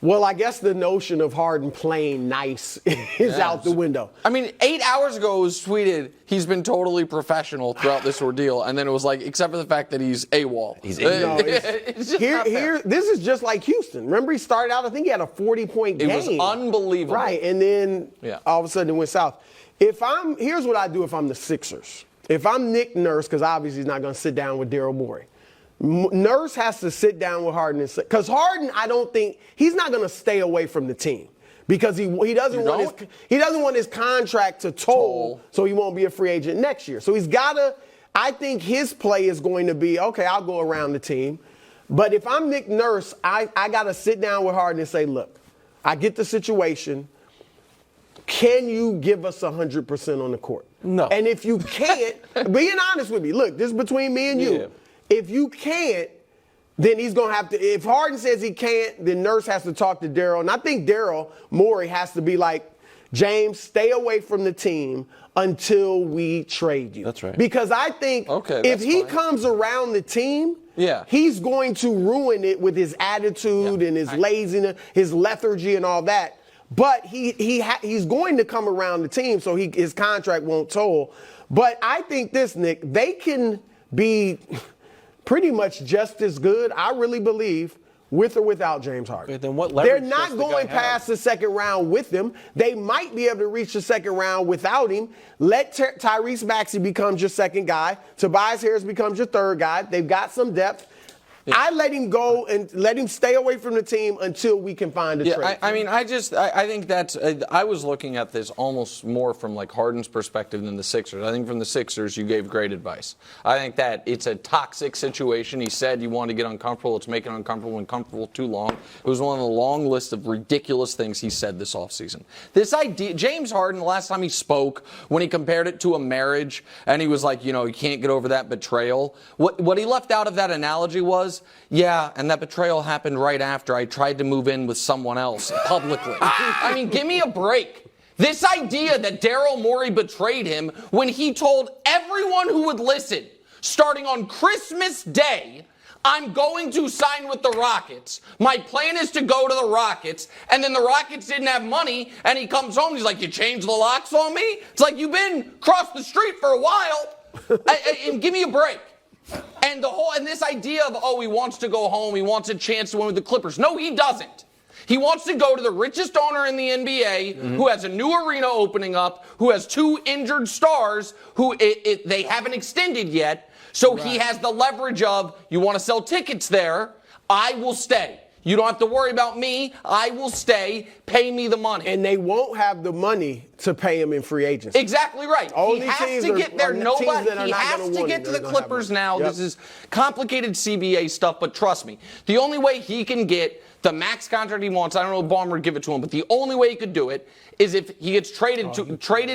Well, I guess the notion of Harden playing nice is out the window. I mean, 8 hours ago it was tweeted he's been totally professional throughout this ordeal, and then it was like, except for the fact that he's AWOL. He's AWOL. It's just not fair. This is just like Houston. Remember, he started out, I think he had a 40-point game. It was unbelievable. Right, and then all of a sudden it went south. Here's what I do if I'm the Sixers. If I'm Nick Nurse, because obviously he's not going to sit down with Daryl Morey. Nurse has to sit down with Harden and say, because Harden, I don't think he's not going to stay away from the team because he doesn't want his contract to toll, so he won't be a free agent next year. So he's got to. I think his play is going to be, okay, I'll go around the team, but if I'm Nick Nurse, I got to sit down with Harden and say, look, I get the situation. Can you give us 100% on the court? No. And if you can't, being honest with me, look, this is between me and you. Yeah. If you can't, then he's going to have to – if Harden says he can't, then Nurse has to talk to Daryl. And I think Daryl Morey has to be like, James, stay away from the team until we trade you. That's right. Because I think if he comes around the team, he's going to ruin it with his attitude and his laziness, his lethargy and all that. But he's going to come around the team so his contract won't toll. But I think this, Nick, they can be – pretty much just as good, I really believe, with or without James Harden. Okay, then what leverage They're not going past the second round with him. They might be able to reach the second round without him. Let Tyrese Maxey become your second guy. Tobias Harris becomes your third guy. They've got some depth. I let him go and let him stay away from the team until we can find a trade. I think that's I was looking at this almost more from like Harden's perspective than the Sixers. I think from the Sixers, you gave great advice. I think that it's a toxic situation. He said you want to get uncomfortable. It's making uncomfortable and comfortable too long. It was one of the long list of ridiculous things he said this offseason. This idea, James Harden, the last time he spoke, when he compared it to a marriage, and he was like, you can't get over that betrayal. What he left out of that analogy was, and that betrayal happened right after I tried to move in with someone else publicly. I mean, give me a break. This idea that Daryl Morey betrayed him when he told everyone who would listen, starting on Christmas Day, I'm going to sign with the Rockets. My plan is to go to the Rockets. And then the Rockets didn't have money, and he comes home, he's like, you changed the locks on me? It's like, you've been across the street for a while, and give me a break. And this idea of, he wants to go home, he wants a chance to win with the Clippers. No, he doesn't. He wants to go to the richest owner in the NBA, who has a new arena opening up, who has 2 injured stars who they haven't extended yet. So he has the leverage of, you want to sell tickets there, I will stay. You don't have to worry about me. I will stay. Pay me the money. And they won't have the money to pay him in free agency. Exactly right. He has to get there. He has to get to the Clippers now. This is complicated CBA stuff, but trust me, the only way he can get the max contract he wants, I don't know if Ballmer would give it to him, but the only way he could do it is if he gets traded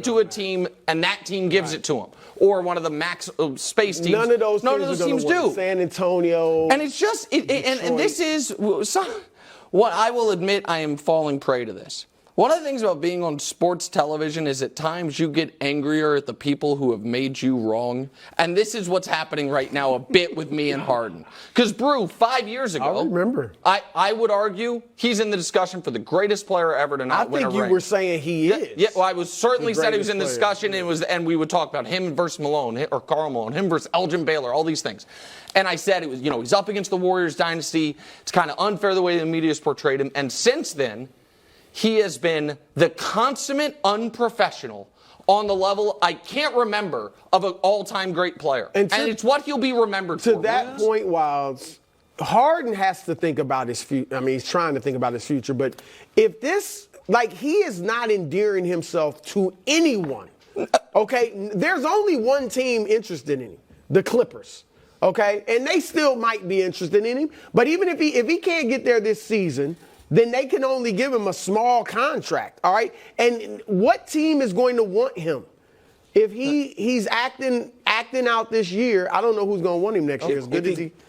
to a team and that team gives it to him. Or one of the max space teams. None of those teams do. San Antonio. And it's just, and this is, what I will admit, I am falling prey to this. One of the things about being on sports television is at times you get angrier at the people who have made you wrong. And this is what's happening right now a bit with me and Harden. Because, Brew, 5 years ago, I remember. I would argue he's in the discussion for the greatest player ever to not win a ring. I think you were saying he is. Yeah, well, I was certainly said he was in the discussion, and we would talk about him versus Malone, or Karl Malone, him versus Elgin Baylor, all these things. And I said it was, he's up against the Warriors dynasty. It's kind of unfair the way the media's portrayed him. And since then, he has been the consummate unprofessional on the level I can't remember of an all-time great player. And it's what he'll be remembered for. To that point, Wildes, Harden has to think about his future. I mean, he's trying to think about his future. But if he is not endearing himself to anyone, okay? There's only one team interested in him, the Clippers, okay? And they still might be interested in him. But even if he can't get there this season, then they can only give him a small contract, all right? And what team is going to want him? If he's acting out this year, I don't know who's going to want him next year.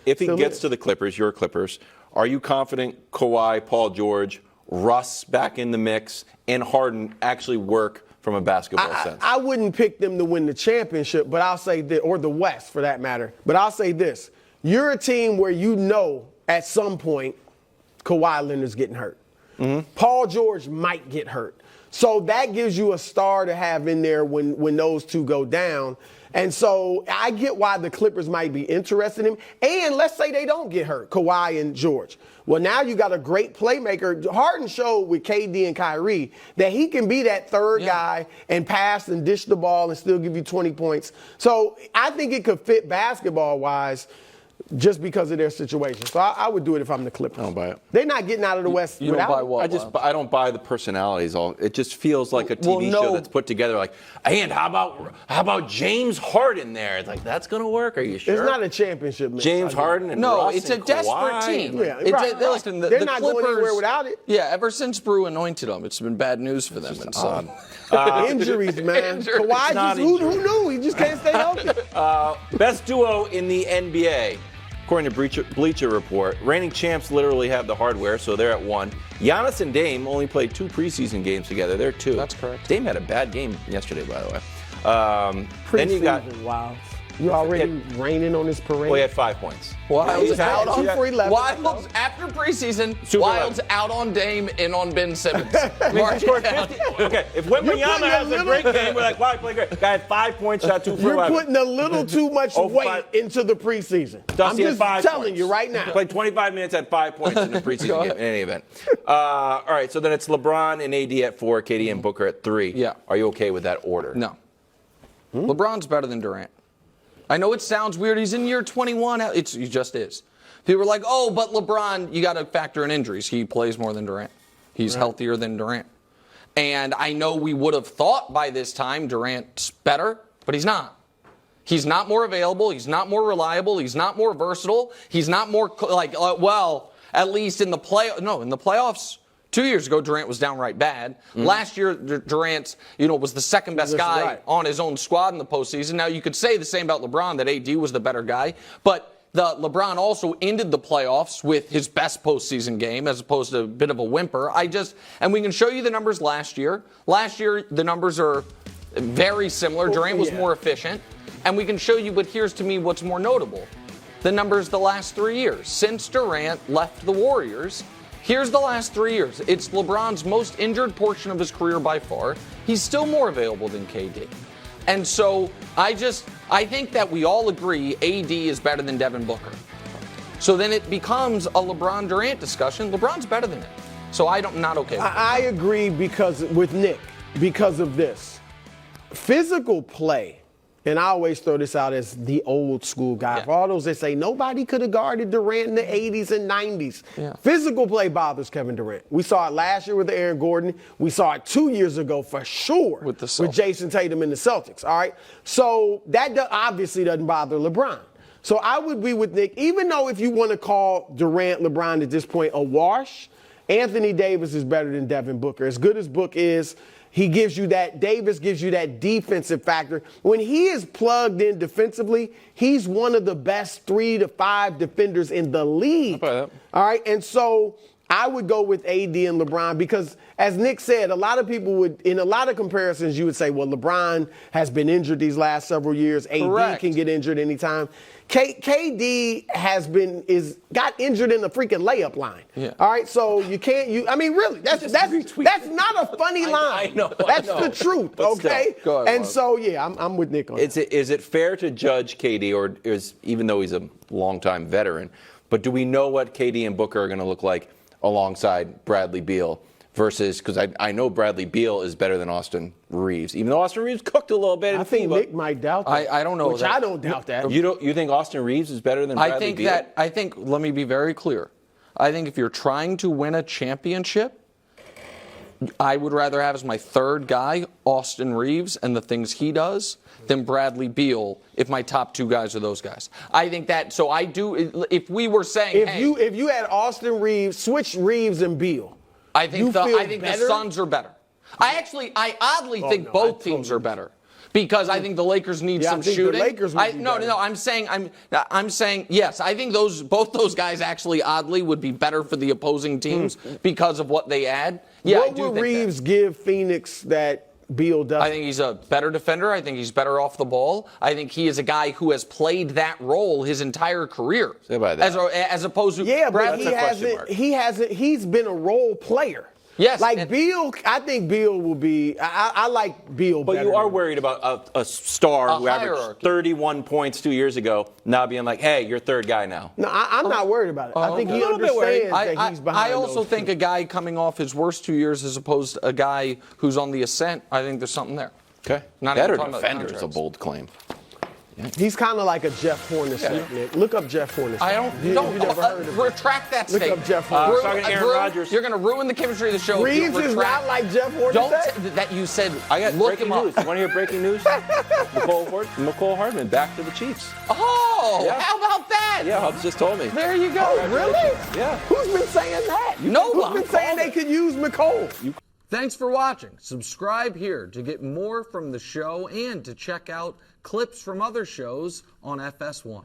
If he gets to the Clippers, your Clippers, are you confident Kawhi, Paul George, Russ back in the mix, and Harden actually work from a basketball sense? I wouldn't pick them to win the championship, but I'll say this, or the West for that matter. But I'll say this. You're a team where at some point Kawhi Leonard's getting hurt. Paul George might get hurt. So that gives you a star to have in there when those two go down. And so I get why the Clippers might be interested in him. And let's say they don't get hurt, Kawhi and George. Well, now you got a great playmaker. Harden showed with KD and Kyrie that he can be that third guy and pass and dish the ball and still give you 20 points. So I think it could fit basketball-wise just because of their situation. So I would do it if I'm the Clippers. I don't buy it. They're not getting out of the West You without don't buy him. what? I don't buy the personalities. It just feels like a TV show that's put together. Like, and how about James Harden there? It's like, that's gonna work. Are you sure? It's not a championship match. James Harden and No, Russ it's a and desperate Kawhi. team. Yeah, It's right. Listen, the They're not Clippers, going anywhere without it. Yeah, ever since Brew anointed them, it's been bad news for them. And so, Injuries, man. Injuries. Kawhi Not who knew? He just can't stay healthy. Best duo in the NBA. According to Bleacher report, reigning champs literally have the hardware, so they're at 1. Giannis and Dame only played 2 preseason games together. They're 2. That's correct. Dame had a bad game yesterday, by the way. Then you got Wow. You already raining on this parade? well, he had 5 points. Wildes He's out on 2 for 11. Wildes after preseason. Super Wildes out on Dame and on Ben Simmons. Mark Scored it down. 50. Okay, if Wembanyama has a great game, we're like, wow, he played great. Guy had 5 points, shot 2 for You're 11. putting a little too much Oh, weight 5. into the preseason. I'm Dusty had just 5 telling points. you right now. Played 25 minutes, had 5 points in the preseason game, in any event. All right, so then it's LeBron and AD at 4, KD and Booker at 3. Yeah. Are you okay with that order? No. LeBron's better than Durant. I know it sounds weird. He's in year 21. He just is. People are like, oh, but LeBron, you got to factor in injuries. He plays more than Durant. He's healthier than Durant. And I know we would have thought by this time Durant's better, but he's not. He's not more available. He's not more reliable. He's not more versatile. He's not more, at least in the playoffs. 2 years ago, Durant was downright bad. Last year, Durant, was the second best guy on his own squad in the postseason. Now, you could say the same about LeBron, that AD was the better guy. But LeBron also ended the playoffs with his best postseason game as opposed to a bit of a whimper. And we can show you the numbers last year. Last year, the numbers are very similar. Durant was more efficient. And we can show you, but here's to me what's more notable. The numbers the last 3 years. Since Durant left the Warriors, here's the last 3 years. It's LeBron's most injured portion of his career by far. He's still more available than KD. And so I think that we all agree AD is better than Devin Booker. So then it becomes a LeBron-Durant discussion. LeBron's better than him. So I'm not okay with that. I agree with Nick because of this. Physical play. And I always throw this out as the old school guy. Yeah. For all those that say nobody could have guarded Durant in the 80s and 90s. Yeah. Physical play bothers Kevin Durant. We saw it last year with Aaron Gordon. We saw it 2 years ago for sure With the Celtics. with Jason Tatum and the Celtics. All right. So that obviously doesn't bother LeBron. So I would be with Nick, even though if you want to call Durant, LeBron at this point a wash, Anthony Davis is better than Devin Booker. As good as Book is, Davis gives you that defensive factor. When he is plugged in defensively, he's one of the best 3 to 5 defenders in the league. All right. And so I would go with AD and LeBron because, as Nick said, a lot of people would, in a lot of comparisons, you would say, well, LeBron has been injured these last several years. AD can get injured anytime. KD got injured in the freaking layup line. Yeah. All right, so you can't. Really, that's not a funny line. I know. That's the truth. But Okay. still. Go ahead, And Mark. so I'm with Nick on that. Is it fair to judge KD, or even though he's a longtime veteran, but do we know what KD and Booker are going to look like alongside Bradley Beal? Versus, because I know Bradley Beal is better than Austin Reeves, even though Austin Reeves cooked a little bit. I think Nick might doubt that. I don't know. Which I don't doubt that. You think Austin Reeves is better than Bradley Beal? Let me be very clear. I think if you're trying to win a championship, I would rather have as my third guy Austin Reeves and the things he does than Bradley Beal if my top 2 guys are those guys. I think that, so I do, if we were saying, if you had Austin Reeves, switch Reeves and Beal. I think the Suns are better. I oddly think both teams are better because I think the Lakers need some I think shooting. The Lakers would be better. No. I'm saying yes. I think both those guys actually oddly would be better for the opposing teams because of what they add. Yeah, What I do would think Reeves give Phoenix that Beal doesn't. I think he's a better defender. I think he's better off the ball. I think he is a guy who has played that role his entire career. Say about that. As opposed to Yeah, but That's a question mark. he hasn't. He's been a role player. Yes, like Beal. I think Beal will be. I like Beal. But better you are than- worried about a star who averaged hierarchy. 31 points 2 years ago now being like, hey, you're third guy now. No, I'm not worried about it. I think okay. he A little bit worried. understands that he's behind. I also those think two. a guy coming off his worst 2 years as opposed to a guy who's on the ascent, I think there's something there. Okay. Not even Better talking about defender is a contracts. bold claim. He's kind of like a Jeff Hornacek. Nick. Look up Jeff Hornacek. I don't. You never heard of him. Retract that Look statement. up Jeff I was Hornacek. talking to Aaron Rodgers. You're going to ruin the chemistry of the show. if you Reeves is retract- not like Jeff Hornacek. Don't that you said. I got look breaking him up. news. Want to hear breaking news? McCole Hardman back to the Chiefs. Oh, Yeah. how about that? Yeah, Hubs just told me. There you go. Oh, really? Yeah. Who's been saying that? No Who's one. been saying they could use McCole? Thanks for watching. Subscribe here to get more from the show and to check out clips from other shows on FS1.